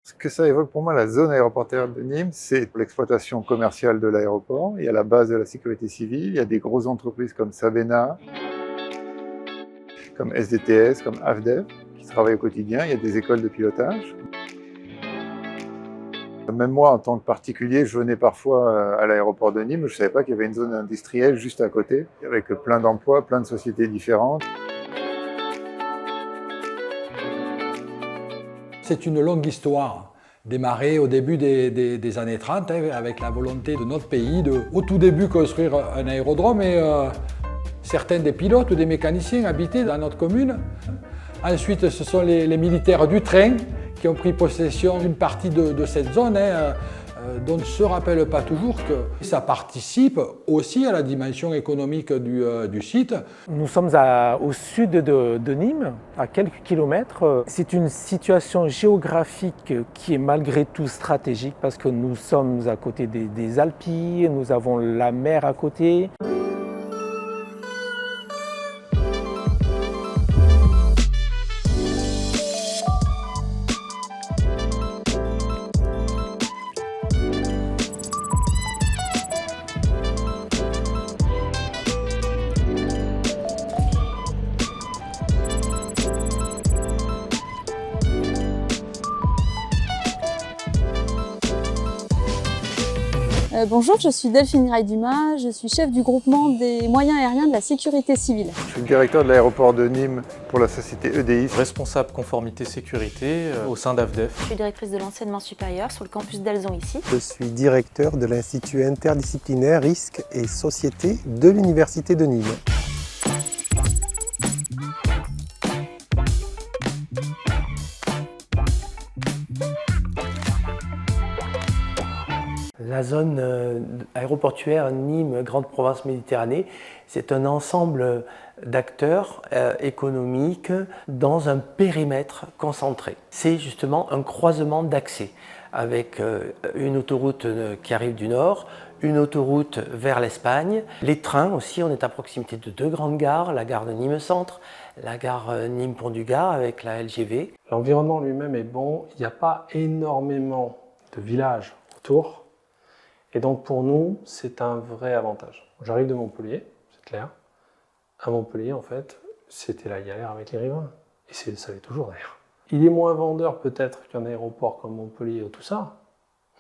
Ce que ça évoque pour moi, la zone aéroportuaire de Nîmes, c'est l'exploitation commerciale de l'aéroport. Il y a la base de la sécurité civile, il y a des grosses entreprises comme Sabena, comme SDTS, comme AFDEV, qui travaillent au quotidien. Il y a des écoles de pilotage. Même moi, en tant que particulier, je venais parfois à l'aéroport de Nîmes. Je ne savais pas qu'il y avait une zone industrielle juste à côté, avec plein d'emplois, plein de sociétés différentes. C'est une longue histoire, démarrée au début des années 30, avec la volonté de notre pays de, au tout début, construire un aérodrome. Et certains des pilotes ou des mécaniciens habitaient dans notre commune. Ensuite, ce sont les militaires du train qui ont pris possession d'une partie de cette zone, dont on ne se rappelle pas toujours que ça participe aussi à la dimension économique du site. Nous sommes au sud de Nîmes, à quelques kilomètres. C'est une situation géographique qui est malgré tout stratégique parce que nous sommes à côté des Alpilles, nous avons la mer à côté. Bonjour, je suis Delphine Raiduma, je suis chef du groupement des moyens aériens de la sécurité civile. Je suis le directeur de l'aéroport de Nîmes pour la société EDI. Responsable conformité sécurité au sein d'AFDEF. Je suis directrice de l'enseignement supérieur sur le campus d'Alzon ici. Je suis directeur de l'Institut interdisciplinaire risques et société de l'Université de Nîmes. La zone aéroportuaire Nîmes-Grande Provence Méditerranée, c'est un ensemble d'acteurs économiques dans un périmètre concentré. C'est justement un croisement d'accès avec une autoroute qui arrive du nord, une autoroute vers l'Espagne. Les trains aussi, on est à proximité de deux grandes gares, la gare de Nîmes Centre, la gare Nîmes-Pont du Gard avec la LGV. L'environnement lui-même est bon, il n'y a pas énormément de villages autour. Et donc pour nous, c'est un vrai avantage. J'arrive de Montpellier, c'est clair. À Montpellier, en fait, c'était la galère avec les riverains. Et ça l'est toujours d'ailleurs. Il est moins vendeur peut-être qu'un aéroport comme Montpellier ou tout ça,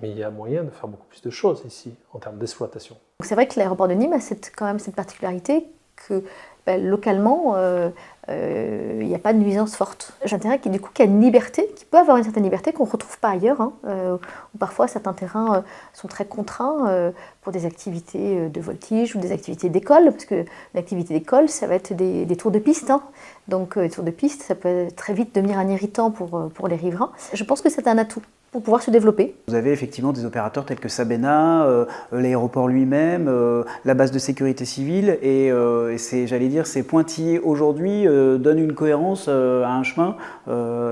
mais il y a moyen de faire beaucoup plus de choses ici, en termes d'exploitation. C'est vrai que l'aéroport de Nîmes a quand même cette particularité que localement, il n'y a pas de nuisance forte. J'ai un terrain qui a une liberté, qui peut avoir une certaine liberté qu'on ne retrouve pas ailleurs, où parfois certains terrains sont très contraints pour des activités de voltige ou des activités d'école, parce que l'activité d'école, ça va être des tours de piste. Donc les tours de piste, ça peut très vite devenir un irritant pour les riverains. Je pense que c'est un atout pour pouvoir se développer. Vous avez effectivement des opérateurs tels que Sabena, l'aéroport lui-même, la base de sécurité civile, et ces pointillés aujourd'hui donnent une cohérence à un chemin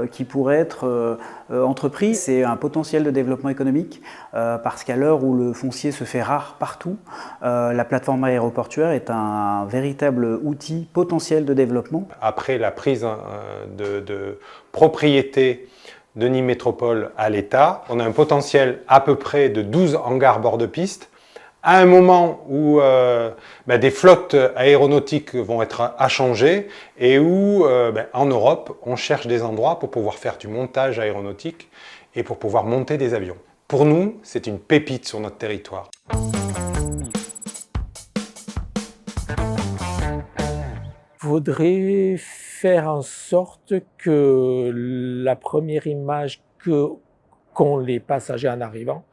qui pourrait être entrepris. C'est un potentiel de développement économique parce qu'à l'heure où le foncier se fait rare partout, la plateforme aéroportuaire est un véritable outil potentiel de développement. Après la prise de propriété de Nîmes Métropole à l'État, on a un potentiel à peu près de 12 hangars bord de piste. À un moment où des flottes aéronautiques vont être à changer et où en Europe, on cherche des endroits pour pouvoir faire du montage aéronautique et pour pouvoir monter des avions. Pour nous, c'est une pépite sur notre territoire. Faudrait faire en sorte que la première image qu'ont les passagers en arrivant,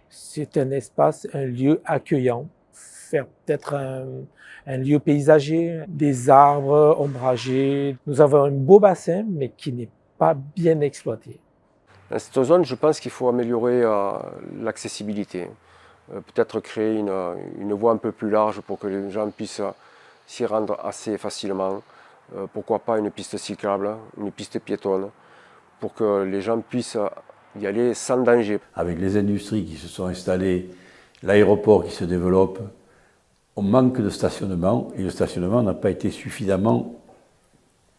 c'est un espace, un lieu accueillant, faire peut-être un lieu paysager, des arbres ombragés. Nous avons un beau bassin, mais qui n'est pas bien exploité. Dans cette zone, je pense qu'il faut améliorer l'accessibilité. Peut-être créer une voie un peu plus large pour que les gens puissent s'y rendre assez facilement. Pourquoi pas une piste cyclable, une piste piétonne, pour que les gens puissent y aller sans danger. Avec les industries qui se sont installées, l'aéroport qui se développe, on manque de stationnement et le stationnement n'a pas été suffisamment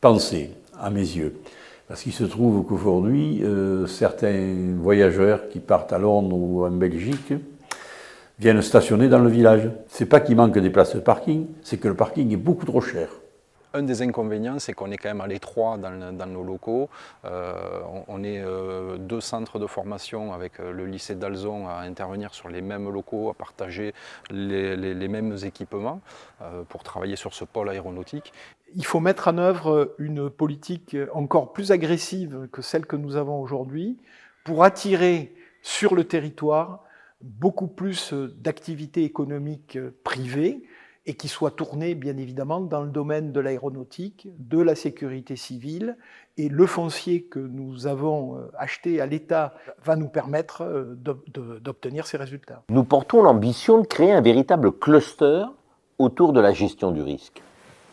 pensé, à mes yeux. Parce qu'il se trouve qu'aujourd'hui, certains voyageurs qui partent à Londres ou en Belgique viennent stationner dans le village. C'est pas qu'il manque des places de parking, c'est que le parking est beaucoup trop cher. Un des inconvénients, c'est qu'on est quand même à l'étroit dans nos locaux. On est 2 centres de formation avec le lycée d'Alzon à intervenir sur les mêmes locaux, à partager les mêmes équipements pour travailler sur ce pôle aéronautique. Il faut mettre en œuvre une politique encore plus agressive que celle que nous avons aujourd'hui pour attirer sur le territoire beaucoup plus d'activités économiques privées et qui soient tournées bien évidemment dans le domaine de l'aéronautique, de la sécurité civile, et le foncier que nous avons acheté à l'État va nous permettre d'obtenir ces résultats. Nous portons l'ambition de créer un véritable cluster autour de la gestion du risque,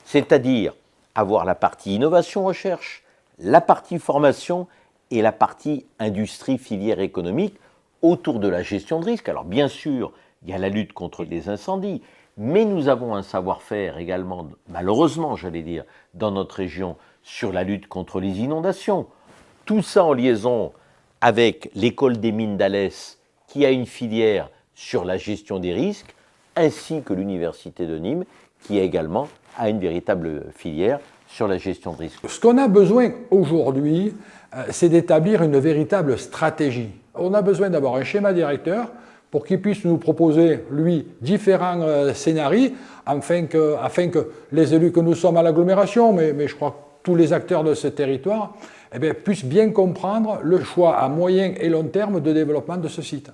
c'est-à-dire avoir la partie innovation-recherche, la partie formation et la partie industrie-filière économique autour de la gestion de risque. Alors bien sûr, il y a la lutte contre les incendies, mais nous avons un savoir-faire également, malheureusement j'allais dire, dans notre région, sur la lutte contre les inondations. Tout ça en liaison avec l'école des mines d'Alès, qui a une filière sur la gestion des risques, ainsi que l'université de Nîmes, qui également a une véritable filière sur la gestion de risques. Ce qu'on a besoin aujourd'hui, c'est d'établir une véritable stratégie. On a besoin d'avoir un schéma directeur pour qu'il puisse nous proposer, lui, différents scénarios, afin que les élus que nous sommes à l'agglomération, mais je crois que tous les acteurs de ce territoire, puissent bien comprendre le choix à moyen et long terme de développement de ce site.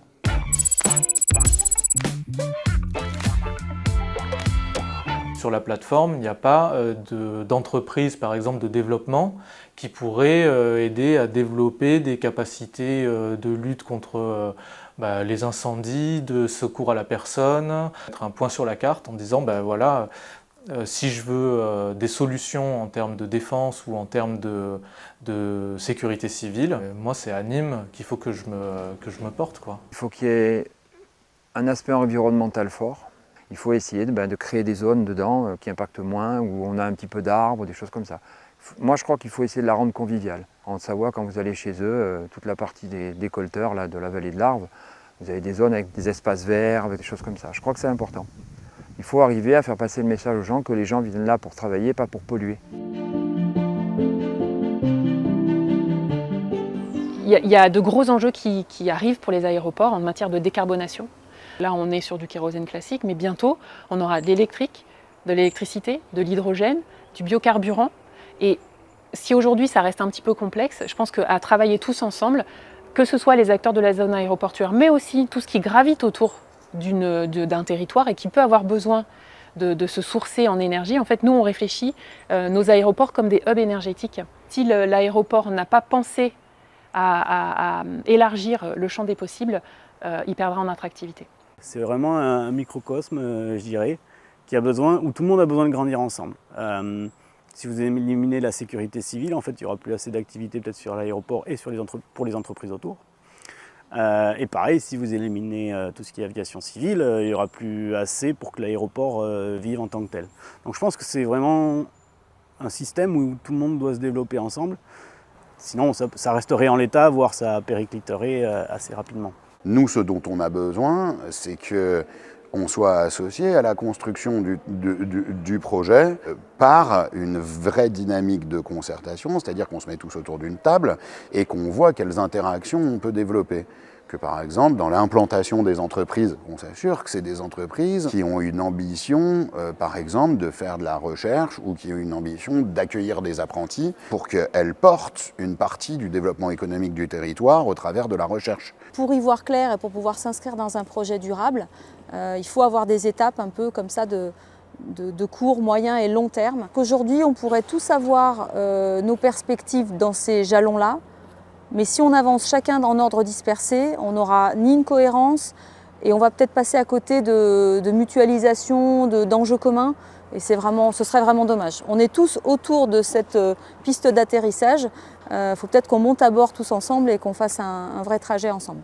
Sur la plateforme, il n'y a pas d'entreprise, par exemple, de développement qui pourrait aider à développer des capacités de lutte contre les incendies, de secours à la personne, mettre un point sur la carte en disant voilà, si je veux des solutions en termes de défense ou en termes de sécurité civile, moi c'est à Nîmes qu'il faut que je me porte, quoi. Il faut qu'il y ait un aspect environnemental fort. Il faut essayer de créer des zones dedans qui impactent moins, où on a un petit peu d'arbres, des choses comme ça. Moi, je crois qu'il faut essayer de la rendre conviviale. En Savoie, quand vous allez chez eux, toute la partie des colteurs là, de la vallée de l'Arve, vous avez des zones avec des espaces verts, avec des choses comme ça. Je crois que c'est important. Il faut arriver à faire passer le message aux gens que les gens viennent là pour travailler, pas pour polluer. Il y a de gros enjeux qui arrivent pour les aéroports en matière de décarbonation. Là, on est sur du kérosène classique, mais bientôt, on aura de l'électrique, de l'électricité, de l'hydrogène, du biocarburant. Et si aujourd'hui, ça reste un petit peu complexe, je pense qu'à travailler tous ensemble, que ce soit les acteurs de la zone aéroportuaire, mais aussi tout ce qui gravite autour d'un territoire et qui peut avoir besoin de se sourcer en énergie. En fait, nous, on réfléchit nos aéroports comme des hubs énergétiques. Si l'aéroport n'a pas pensé à élargir le champ des possibles, il perdra en attractivité. C'est vraiment un microcosme, je dirais, où tout le monde a besoin de grandir ensemble. Si vous éliminez la sécurité civile, en fait, il n'y aura plus assez d'activité peut-être sur l'aéroport et pour les entreprises autour. Et pareil, si vous éliminez tout ce qui est aviation civile, il n'y aura plus assez pour que l'aéroport vive en tant que tel. Donc je pense que c'est vraiment un système où tout le monde doit se développer ensemble. Sinon, ça resterait en l'état, voire ça péricliterait assez rapidement. Nous, ce dont on a besoin, c'est qu'on soit associé à la construction du projet par une vraie dynamique de concertation, c'est-à-dire qu'on se met tous autour d'une table et qu'on voit quelles interactions on peut développer. Que par exemple, dans l'implantation des entreprises, on s'assure que c'est des entreprises qui ont une ambition, par exemple, de faire de la recherche ou qui ont une ambition d'accueillir des apprentis pour qu'elles portent une partie du développement économique du territoire au travers de la recherche. Pour y voir clair et pour pouvoir s'inscrire dans un projet durable, il faut avoir des étapes un peu comme ça de court, moyen et long terme. Aujourd'hui, on pourrait tous avoir nos perspectives dans ces jalons-là, mais si on avance chacun en ordre dispersé, on n'aura ni une cohérence et on va peut-être passer à côté de mutualisation, d'enjeux communs. Et ce serait vraiment dommage. On est tous autour de cette piste d'atterrissage. Il faut peut-être qu'on monte à bord tous ensemble et qu'on fasse un vrai trajet ensemble.